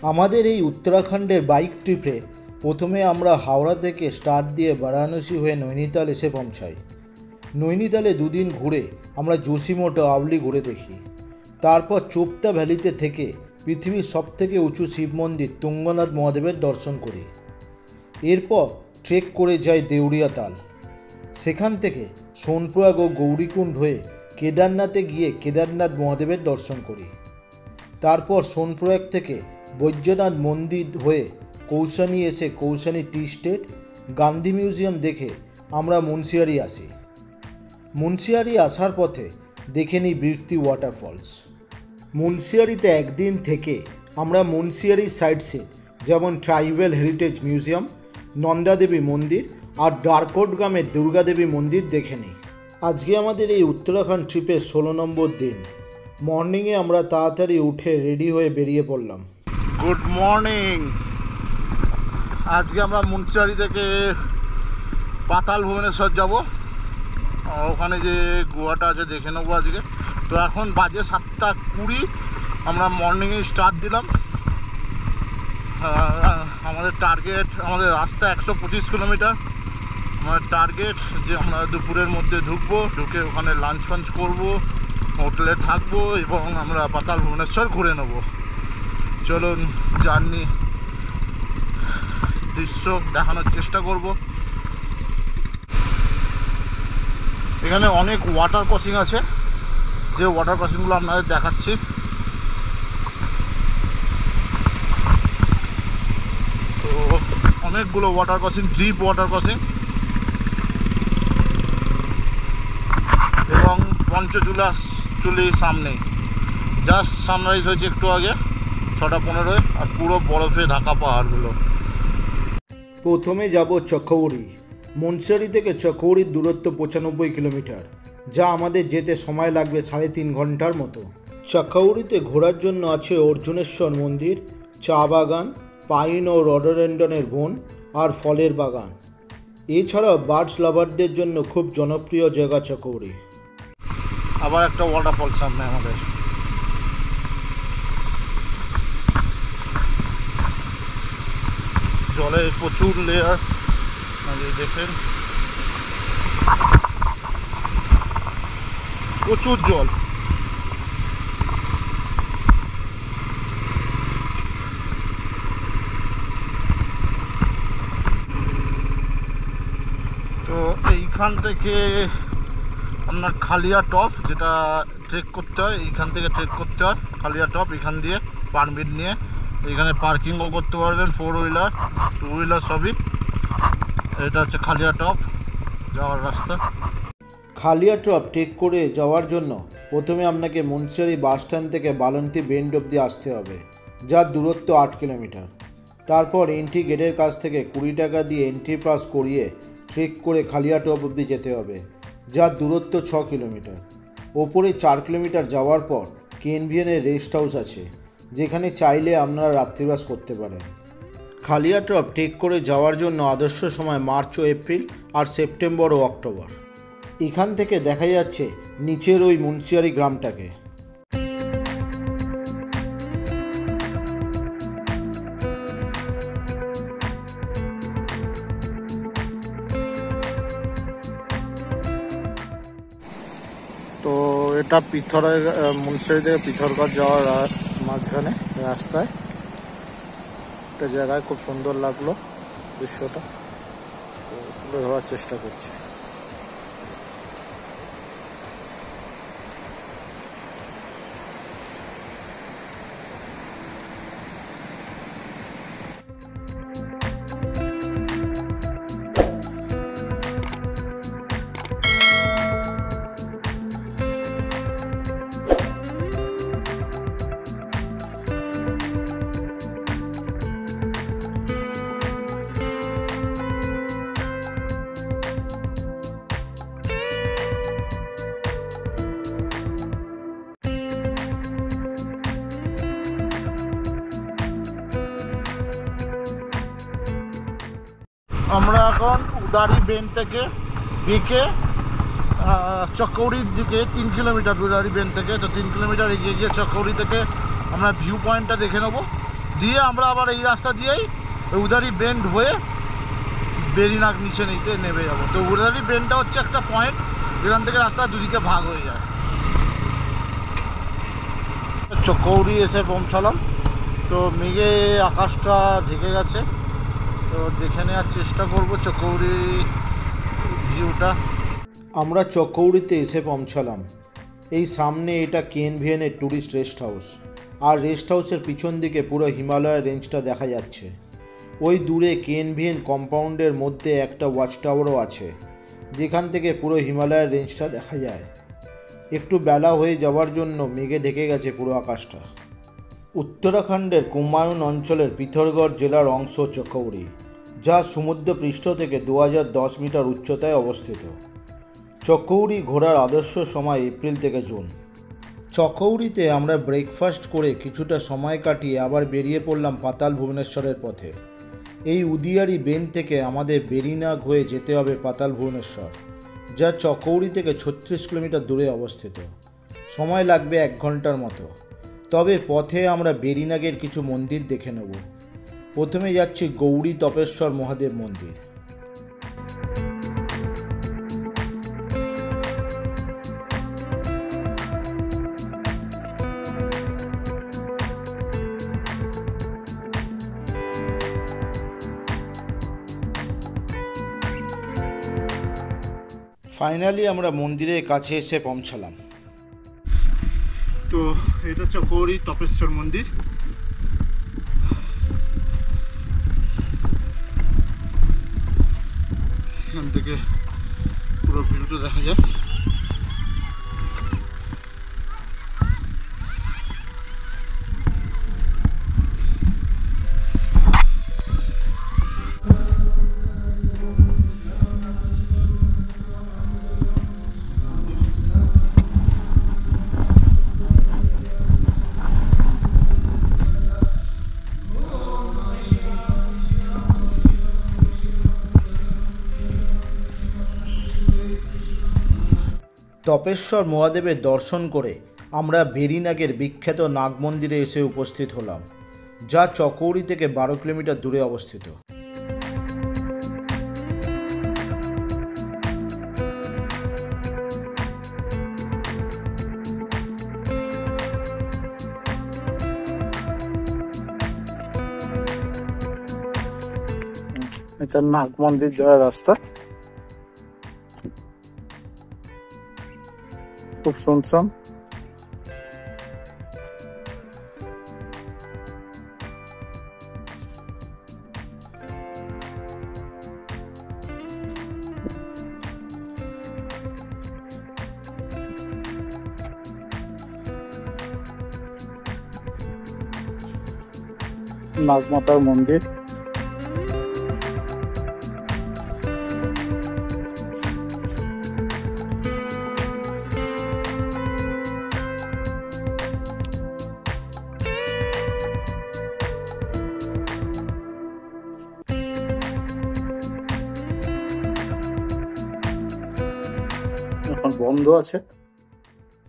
আমাদের এই উত্তরাখণ্ডের বাইক ট্রিপে প্রথমে আমরা হাওড়া থেকে স্টার্ট দিয়ে বারাণসী হয়ে নৈনিতাল এসে পৌঁছাই। নৈনিতালে দুদিন ঘুরে আমরা যোশীমঠো আওলি ঘুরে দেখি। তারপর চোপতা ভ্যালিতে থেকে পৃথিবীর সবথেকে উঁচু শিব মন্দির তুঙ্গনাথ মহাদেবের দর্শন করি। এরপর ট্রেক করে যাই দেউরিয়া তাল। সেখান থেকে সোনপ্রয়াগ ও গৌরীকুণ্ড হয়ে কেদারনাথে গিয়ে কেদারনাথ মহাদেবের দর্শন করি। তারপর সোনপ্রয়াগ থেকে বৈদ্যনাথ মন্দির হয়ে কৌশানী এসে কৌশানী টি স্টেট, গান্ধী মিউজিয়াম দেখে আমরা মুন্সিয়ারি আসি। মুন্সিয়ারি আসার পথে দেখে নিই বৃত্তি ওয়াটারফলস। মুন্সিয়ারিতে একদিন থেকে আমরা মুন্সিয়ারি সাইটসে যেমন ট্রাইবেল হেরিটেজ মিউজিয়াম, নন্দাদেবী মন্দির আর ডারকোট গ্রামের দুর্গাদেবী মন্দির দেখে নিই। আজকে আমাদের এই উত্তরাখণ্ড ট্রিপের 16 নম্বর দিন। মর্নিংয়ে আমরা তাড়াতাড়ি উঠে রেডি হয়ে বেরিয়ে পড়লাম। Good morning. আজকে আমরা মুন্সিয়ারি থেকে পাতাল ভুবনেশ্বর যাব। ওখানে যে গুহাটা আছে দেখে নেবো আজকে। তো এখন বাজে 7:20। আমরা মর্নিংয়ে স্টার্ট দিলাম। আমাদের টার্গেট, আমাদের রাস্তা 125 কিলোমিটার। আমাদের টার্গেট যে আমরা দুপুরের মধ্যে ঢুকে ওখানে লাঞ্চ ফাঞ্চ করবো, হোটেলে থাকবো এবং আমরা পাতাল ভুবনেশ্বর ঘুরে নেব। চলুন জার্নি দৃশ্য দেখানোর চেষ্টা করব। এখানে অনেক ওয়াটার ক্রসিং আছে, যে ওয়াটার ক্রসিংগুলো আপনাদের দেখাচ্ছি। তো অনেকগুলো water crossing, deep water crossing. এবং পঞ্চচুলা চুলি সামনেই, জাস্ট সানরাইজ হয়েছে একটু আগে 6:15, আর পুরো বরফে ঢাকা পাহাড়গুলো। প্রথমে যাব চকৌড়ি। মুন্সিয়ারি থেকে চকৌড়ির দূরত্ব 95 কিলোমিটার, যা আমাদের যেতে সময় লাগবে 3.5 ঘন্টার মতো। চকৌড়িতে ঘোরার জন্য আছে অর্জুনেশ্বর মন্দির, চা বাগান, পাইন ও রডোডেন্ডনের বন আর ফলের বাগান। এছাড়াও বার্ডস লাভারদের জন্য খুব জনপ্রিয় জায়গা চকৌড়ি। আবার একটা ওয়াটারফল সামনে আমাদের। জলের প্রচুর লেয়ার, দেখেন প্রচুর জল। তো এইখান থেকে আপনার খালিয়া টপ, যেটা ট্রেক করতে হয়, এইখান থেকে ট্রেক করতে হয় খালিয়া টপ। এখান দিয়ে পারমিট নিয়ে এখানে পার্কিংও করতে পারবেন, 4 হুইলার 2 হুইলার সবই। এটা হচ্ছে খালিয়া টপ যাওয়ার রাস্তা। খালিয়া টপ ট্রেক করে যাওয়ার জন্য প্রথমে আপনাকে মুন্সিয়ারি বাস স্ট্যান্ড থেকে বালন্তি বেন্ড অবধি আসতে হবে, যার দূরত্ব 8 কিলোমিটার। তারপর এন্ট্রি গেটের কাছ থেকে 20 টাকা দিয়ে এন্ট্রি পাস করিয়ে ট্রেক করে খালিয়া টপ অবধি যেতে হবে, যার দূরত্ব 6 কিলোমিটার। ওপরে 4 কিলোমিটার যাওয়ার পর কেনভিএনের রেস্ট হাউস আছে, যেখানে চাইলে আপনারা রাত্রিবাস করতে পারেন। খালিয়া টপ ট্রেক করে যাওয়ার জন্য আদর্শ সময় মার্চ ও এপ্রিল, আর সেপ্টেম্বর ও অক্টোবর। এখান থেকে দেখা যাচ্ছে নিচের ওই মুন্সিয়ারি গ্রামটাকে। তো এটা পিথরের, মুন্সিয়ারি থেকে পিথরগড় যাওয়ার মাঝখানে রাস্তায় একটা জায়গায় খুব সুন্দর লাগলো দৃশ্যটা, তো তুলে ধরার চেষ্টা করছি। আমরা এখন উদারি বেন থেকে বেঁকে চকৌড়ির দিকে 3 কিলোমিটার উদারি বেন থেকে। তো 3 কিলোমিটার এগিয়ে গিয়ে চকৌড়ি থেকে আমরা ভিউ পয়েন্টটা দেখে নেবো। দিয়ে আমরা আবার এই রাস্তা দিয়েই উদারি বেন্ড হয়ে বেরিনাগ নিচে নিতে নেমে যাবো। তো উদারি বেন্ডটা হচ্ছে একটা পয়েন্ট যেখান থেকে রাস্তা দুদিকে ভাগ হয়ে যায়। চকৌড়ি এসে পৌঁছালাম। তো মেঘে আকাশটা ঢেকে গেছে, তো দেখে নেওয়ার চেষ্টা করবো চকৌড়ি ভিউটা। আমরা চকৌড়িতে এসে পৌঁছালাম। এই সামনে এটা কেএনভিএনের ট্যুরিস্ট রেস্ট হাউস, আর রেস্ট হাউসের পিছন দিকে পুরো হিমালয় রেঞ্জটা দেখা যাচ্ছে। ওই দূরে কেএনভিএন কম্পাউন্ডের মধ্যে একটা ওয়াচ টাওয়ারও আছে, যেখান থেকে পুরো হিমালয়ের রেঞ্জটা দেখা যায়। একটু বেলা হয়ে যাওয়ার জন্য মেঘে ঢেকে গেছে পুরো আকাশটা। উত্তরাখণ্ডের কুমায়ুন অঞ্চলের পিথরগড় জেলার অংশ চকৌড়ি, যা সমুদ্রপৃষ্ঠ থেকে 2010 মিটার উচ্চতায় অবস্থিত। চকৌড়ি ঘোরার আদর্শ সময় এপ্রিল থেকে জুন। চকৌড়িতে আমরা ব্রেকফাস্ট করে কিছুটা সময় কাটিয়ে আবার বেরিয়ে পড়লাম পাতাল ভুবনেশ্বরের পথে। এই উদিয়ারি বেন্ড থেকে আমাদের বেরিনাগ হয়ে যেতে হবে পাতাল ভুবনেশ্বর, যা চকৌড়ি থেকে 36 কিলোমিটার দূরে অবস্থিত। সময় লাগবে 1 ঘন্টার মতো। তবে পথে আমরা বেরিনাগের কিছু মন্দির দেখে নেব। প্রথমে যাচ্ছি গৌরী তপেশ্বর মহাদেব মন্দির। ফাইনালি আমরা মন্দিরের কাছে এসে পৌঁছালাম। তো এটা চকৌড়ি তপেশ্বর মন্দির। এখান থেকে পুরো ভিউটা দেখা যায়। তপেশ্বর মহাদেবের দর্শন করে আমরা বেরিনাগের বিখ্যাত নাগ মন্দিরে এসে উপস্থিত হলাম, যা চকৌড়ি থেকে 12 কিলোমিটার দূরে অবস্থিত। এটা নাগ মন্দির যাওয়ার রাস্তা। খুব শুনশান। নাগমাতার মন্দির। এখন বন্ধ আছে।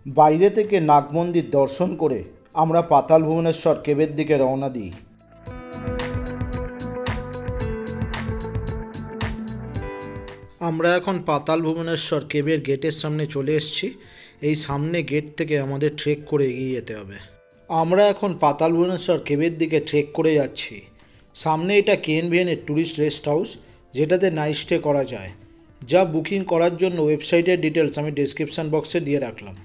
বাইরে থেকে নাগ মন্দির দর্শন করে আমরা পাতাল ভুবনেশ্বর কেবের দিকে রওনা দিই। আমরা এখন পাতাল ভুবনেশ্বর কেবের গেটের সামনে চলে এসেছি। এই সামনে গেট থেকে আমাদের ট্রেক করে এগিয়ে যেতে হবে। আমরা এখন পাতাল ভুবনেশ্বর কেবের দিকে ট্রেক করে যাচ্ছি। সামনে এটা কেএনভিএনের ট্যুরিস্ট রেস্ট হাউস, যেটাতে নাইট স্টে করা যায়। যা বুকিং করার জন্য ওয়েবসাইটের ডিটেলস আমি ডেসক্রিপশান বক্সে দিয়ে রাখলাম।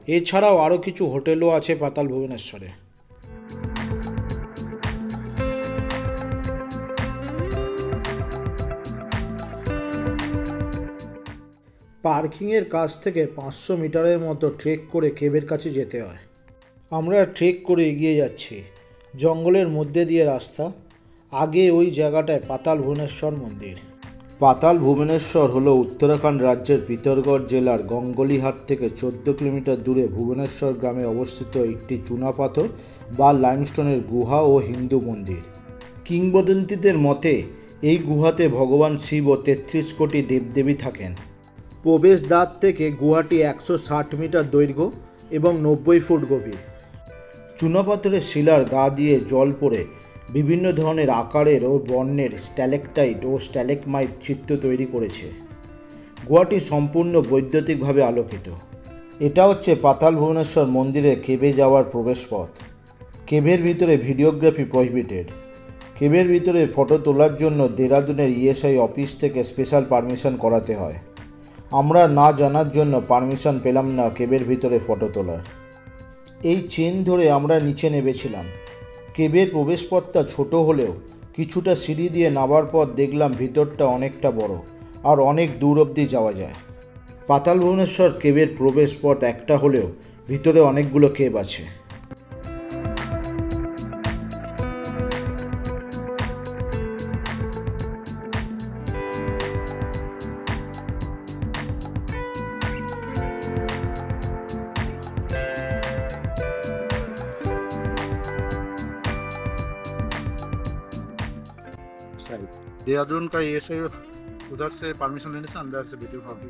এছাড়াও আরও কিছু হোটেলও আছে পাতাল ভুবনেশ্বরে। পার্কিংয়ের কাছ থেকে 500 মিটারের মতো ট্রেক করে কেবের কাছে যেতে হয়। আমরা ট্রেক করে এগিয়ে যাচ্ছি। জঙ্গলের মধ্যে দিয়ে রাস্তা। আগে ওই জায়গাটায় পাতাল ভুবনেশ্বর মন্দির। পাতাল ভুবনেশ্বর হলো উত্তরাখণ্ড রাজ্যের পিথরগড় জেলার গঙ্গলিহাট থেকে 14 কিলোমিটার দূরে ভুবনেশ্বর গ্রামে অবস্থিত একটি চুনাপাথর বা লাইমস্টোনের গুহা ও হিন্দু মন্দির। কিংবদন্তিদের মতে এই গুহাতে ভগবান শিব ও 33 কোটি দেবদেবী থাকেন। প্রবেশদ্বার থেকে গুহাটি 160 মিটার দৈর্ঘ্য এবং 90 ফুট গভীর। চুনাপাথরের শিলার গা দিয়ে জল পড়ে বিভিন্ন ধরনের আকারের ও বর্ণের স্ট্যালেকটাইট ও স্ট্যালেকমাইট চিত্র তৈরি করেছে। গুহাটি সম্পূর্ণ বৈদ্যুতিকভাবে আলোকিত। এটা হচ্ছে পাতাল ভুবনেশ্বর মন্দিরে কেবে যাওয়ার প্রবেশপথ। কেভের ভিতরে ভিডিওগ্রাফি প্রহিবিটেড। কেভের ভিতরে ফটো তোলার জন্য দেরাদুনের ইএসআই অফিস থেকে স্পেশাল পারমিশন করাতে হয়। আমরা না জানার জন্য পারমিশন পেলাম না কেভের ভিতরে ফটো তোলার। এই চেন ধরে আমরা নিচে নেমেছিলাম। কেভের প্রবেশপথটা ছোট হলেও কিছুটা সিঁড়ি দিয়ে নামার পর দেখলাম ভিতরটা অনেকটা বড় আর অনেক দূর অবধি যাওয়া যায়। পাতাল ভুবনেশ্বর কেভের প্রবেশপথ একটা হলেও ভিতরে অনেকগুলো কেভ আছে। देहरादून का ये से उधर से परमिशन लेने से अंदर से वीडियो कर दी।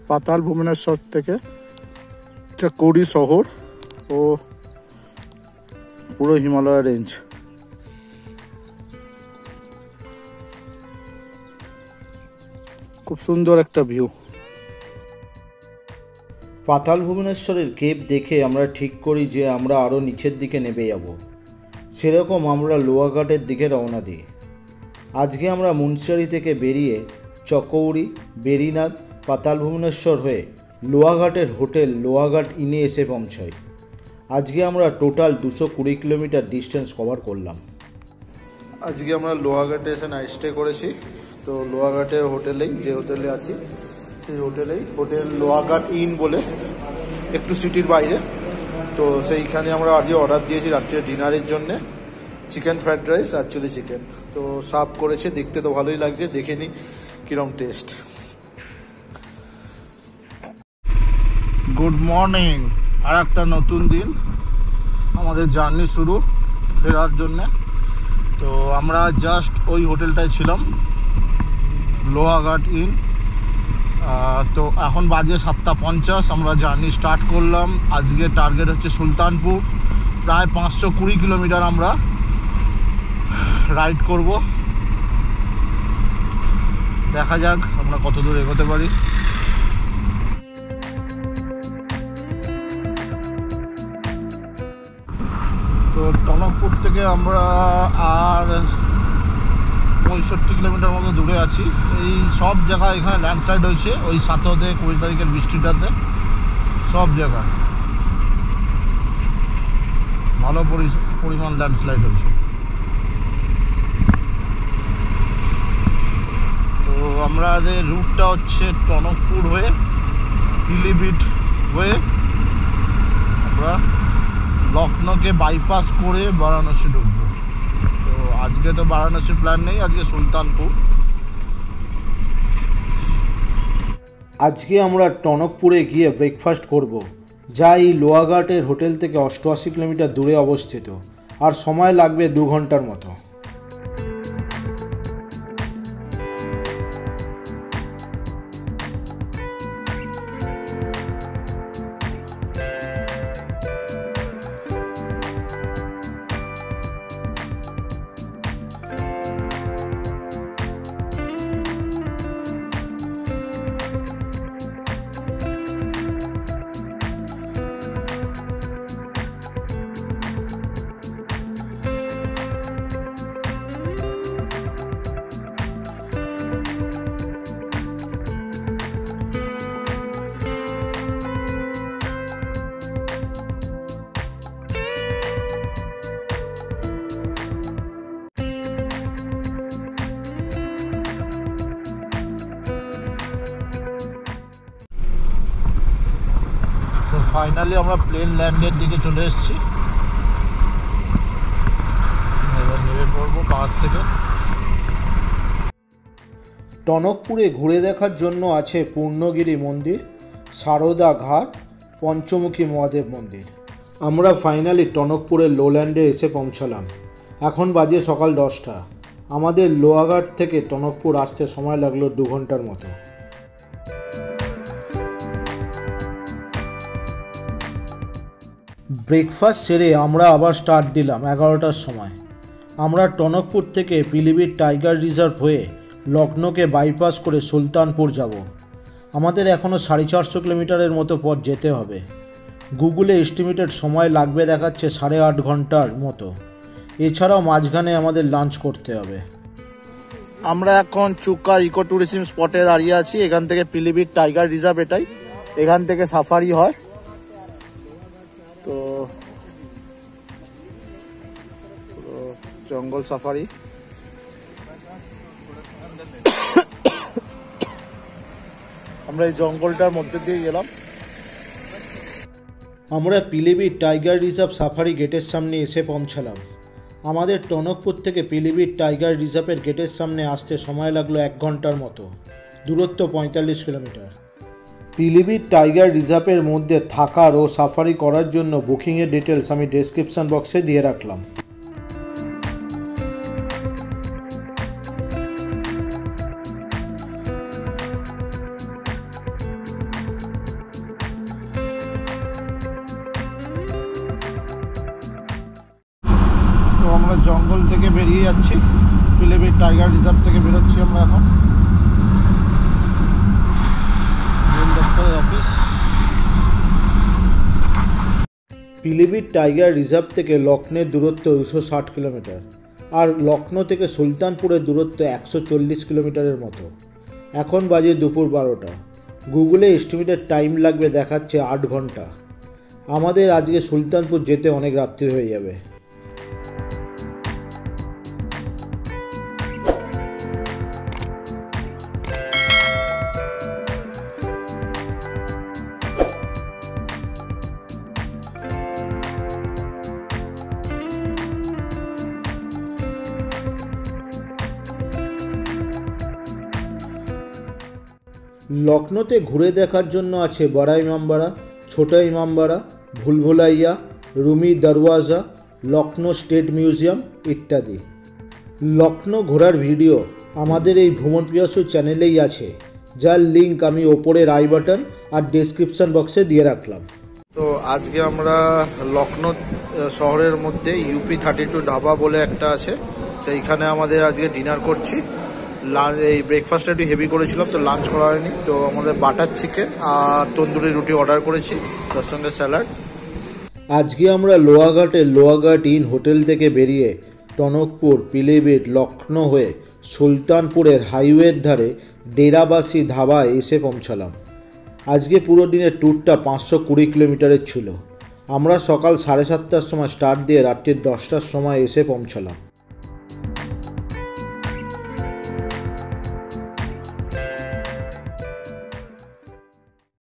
পাতাল ভুবনেশ্বর থেকে এটা কৌড়ি শহর ও পুরো হিমালয় রেঞ্জ। খুব সুন্দর একটা ভিউ। পাতাল ভুবনেশ্বরের কেভ দেখে আমরা ঠিক করি যে আমরা আরও নিচের দিকে নেমে যাব। সেরকম আমরা লোয়াঘাটের দিকে রওনা দিই। আজকে আমরা মুন্সিয়ারি থেকে বেরিয়ে চকৌড়ি, বেরিনাথ, পাতাল ভুবনেশ্বর হয়ে লোয়াঘাটের হোটেল লোয়াঘাট ইনে এসে পৌঁছাই। আজকে আমরা টোটাল 220 কিলোমিটার ডিস্টেন্স কভার করলাম। আজকে আমরা লোহাঘাটে এসে নাইট স্টে করেছি। তো লোহাঘাটের হোটেলেই, যে হোটেলে আছি সেই হোটেলেই, হোটেল লোহাঘাট ইন বলে, একটু সিটির বাইরে। তো সেইখানে আমরা আজকে অর্ডার দিয়েছি রাত্রে ডিনারের জন্যে চিকেন ফ্রাইড রাইস আর চিলি চিকেন। তো সার্ভ করেছে, দেখতে তো ভালোই লাগছে, দেখে নিই কিরম টেস্ট। গুড মর্নিং, আর একটা নতুন দিন, আমাদের জার্নি শুরু ফেরার জন্যে। তো আমরা জাস্ট ওই হোটেলটায় ছিলাম, লোহাঘাট ইন। তো এখন বাজে 7:50, আমরা জার্নি স্টার্ট করলাম। আজকে টার্গেট হচ্ছে সুলতানপুর। প্রায় 520 কিলোমিটার আমরা রাইড করব। দেখা যাক আমরা কত দূর এগোতে পারি। তো টনকপুর থেকে আমরা আর 65 কিলোমিটার মতো দূরে আছি। এই সব জায়গায় এখানে ল্যান্ডস্লাইড হয়েছে, ওই 7 থেকে 20 তারিখের বৃষ্টিটাতে সব জায়গায় ভালো পরিমাণ ল্যান্ডস্লাইড হয়েছে। তো আমাদের রুটটা হচ্ছে টনকপুর হয়ে পিলিভিট হয়ে আমরা লখনৌকে বাইপাস করে বারাণসী ঢুকবো। তো আজকে তো বারাণসী প্ল্যান নেই, আজকে সুলতানপুর। আজকে আমরা টনকপুরে গিয়ে ব্রেকফাস্ট করব, যা এই লোয়াঘাটের হোটেল থেকে 88 কিলোমিটার দূরে অবস্থিত, আর সময় লাগবে 2 ঘন্টার মতো। তো ফাইনালি আমরা প্লেন ল্যান্ডের দিকে চলে এসেছি। এবার নেমে পড়বো পাহাড় থেকে। টনকপুরে ঘুরে দেখার জন্য আছে পূর্ণগিরি মন্দির, সারদা ঘাট, পঞ্চমুখী মহাদেব মন্দির। আমরা ফাইনালি টনকপুরের লোল্যান্ডে এসে পৌঁছালাম। এখন বাজে সকাল 10টা। আমাদের লোহাঘাট থেকে টনকপুর আসতে সময় লাগলো 2 ঘন্টার মতো। ব্রেকফাস্ট সেরে আমরা আবার স্টার্ট দিলাম 11টার সময়। আমরা টনকপুর থেকে পিলিভিট টাইগার রিজার্ভ হয়ে লখনৌকে বাইপাস করে সুলতানপুর যাব। আমাদের এখনও 450 কিলোমিটারের মতো পথ যেতে হবে। গুগলে এস্টিমেটেড সময় লাগবে দেখাচ্ছে 8.5 ঘন্টার মতো। এছাড়াও মাঝখানে আমাদের লাঞ্চ করতে হবে। আমরা এখন চুকা ইকো ট্যুরিজম স্পটে দাঁড়িয়ে আছি। এখান থেকে পিলিভিট টাইগার রিজার্ভ, এটাই এখান থেকে সাফারি হয়। তো জঙ্গল সাফারি। আমরা এই জঙ্গলটার মধ্যে দিয়ে গেলাম। আমরা পিলিভিট টাইগার রিজার্ভ সাফারি গেটের সামনে এসে পৌঁছালাম। আমাদের টনকপুর থেকে পিলিভিট টাইগার রিজার্ভের গেটের সামনে আসতে সময় লাগলো 1 ঘন্টার মতো। দূরত্ব 45 কিলোমিটার। পিলিভিট টাইগার রিজার্ভের মধ্যে থাকার ও সাফারি করার জন্য বুকিংয়ের ডিটেলস আমি ডেসক্রিপশন বক্সে দিয়ে রাখলাম। তো আমরা জঙ্গল থেকে বেরিয়ে যাচ্ছি, পিলিভিট টাইগার রিজার্ভ থেকে বেরোচ্ছি আমরা এখন। অফিস পিলিভিট টাইগার রিজার্ভ থেকে লখনৌর দূরত্ব 260 কিলোমিটার, আর লখনৌ থেকে সুলতানপুরের দূরত্ব 140 কিলোমিটারের মতো। এখন বাজে দুপুর 12টা। গুগলে এস্টিমেটেড টাইম লাগবে দেখাচ্ছে 8 ঘন্টা। আমাদের আজকে সুলতানপুর যেতে অনেক রাত্রি হয়ে যাবে। লখনৌতে ঘুরে দেখার জন্য আছে বড়া ইমামবাড়া, ছোটা ইমামবাড়া, ভুলভুলাইয়া, রুমি দরওয়াজা, লখনৌ স্টেট মিউজিয়াম ইত্যাদি। লখনৌ ঘোরার ভিডিও আমাদের এই ভ্রমণ পিয়াসু চ্যানেলেই আছে, যার লিঙ্ক আমি ওপরের আই বাটন আর ডেসক্রিপশন বক্সে দিয়ে রাখলাম। তো আজকে আমরা লখনৌ শহরের মধ্যে UP 32 ধাবা বলে একটা আছে, সেইখানে আমাদের আজকে ডিনার করছি। এই ব্রেকফাস্টটা একটু হেভি করেছিলাম, তো লাঞ্চ করা হয়নি। তো আমাদের বাটার চিকেন আর তন্দুরি রুটি অর্ডার করেছি, তার সঙ্গে স্যালাড। আজকে আমরা লোহাঘাটের লোহাঘাট ইন হোটেল থেকে বেরিয়ে টনকপুর, পিলিভিট, লখনৌ হয়ে সুলতানপুরের হাইওয়ের ধারে ডেরাবাসী ধাবায় এসে পৌঁছালাম। আজকে পুরো দিনের ট্যুরটা 520 কিলোমিটারের ছিল। আমরা সকাল 7:30টার সময় স্টার্ট দিয়ে রাত্রি 10টার সময় এসে পৌঁছালাম।